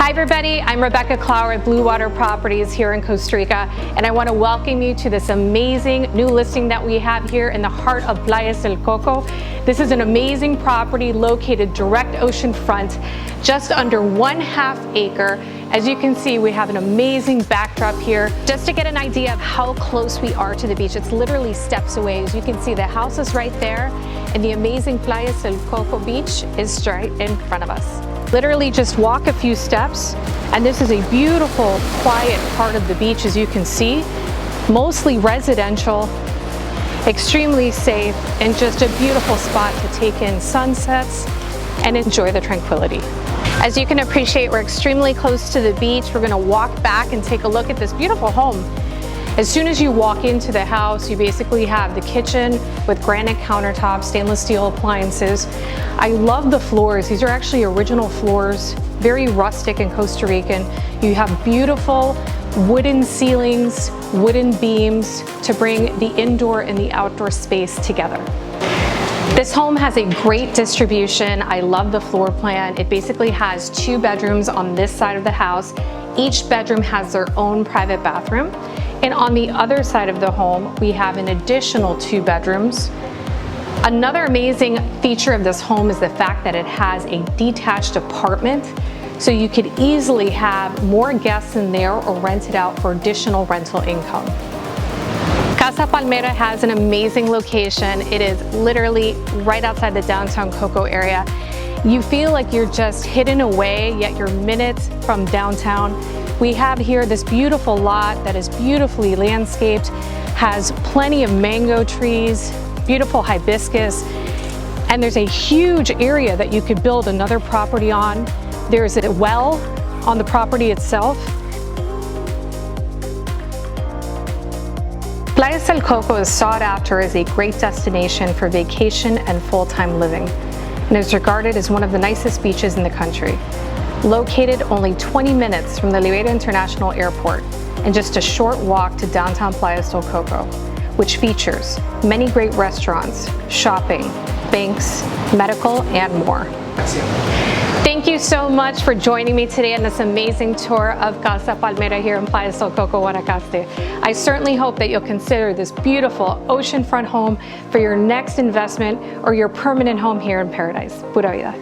Hi everybody, I'm Rebecca Clower at Blue Water Properties here in Costa Rica, and I want to welcome you to this amazing new listing that we have here in the heart of Playas del Coco. This is an amazing property located direct oceanfront, just under 1/2 acre. As you can see, we have an amazing backdrop here. Just to get an idea of how close we are to the beach, it's literally steps away. As you can see, the house is right there, and the amazing Playas del Coco beach is right in front of us. Literally just walk a few steps, and this is a beautiful, quiet part of the beach, as you can see. Mostly residential, extremely safe, and just a beautiful spot to take in sunsets and enjoy the tranquility. As you can appreciate, we're extremely close to the beach. We're gonna walk back and take a look at this beautiful home. As soon as you walk into the house, you basically have the kitchen with granite countertops, stainless steel appliances. I love the floors. These are actually original floors, very rustic and Costa Rican. You have beautiful wooden ceilings, wooden beams to bring the indoor and the outdoor space together. This home has a great distribution. I love the floor plan. It basically has 2 bedrooms on this side of the house. Each bedroom has their own private bathroom. And on the other side of the home, we have an additional 2 bedrooms. Another amazing feature of this home is the fact that it has a detached apartment, so you could easily have more guests in there or rent it out for additional rental income. Casa Palmeras has an amazing location. It is literally right outside the downtown Coco area. You feel like you're just hidden away, yet you're minutes from downtown. We have here this beautiful lot that is beautifully landscaped, has plenty of mango trees, beautiful hibiscus, and there's a huge area that you could build another property on. There's a well on the property itself. Playas del Coco is sought after as a great destination for vacation and full-time living, and is regarded as one of the nicest beaches in the country. Located only 20 minutes from the Liberia International Airport and just a short walk to downtown Playas del Coco, which features many great restaurants, shopping, banks, medical, and more. Thank you so much for joining me today on this amazing tour of Casa Palmeras here in Playas del Coco, Guanacaste. I certainly hope that you'll consider this beautiful oceanfront home for your next investment or your permanent home here in paradise. Pura vida.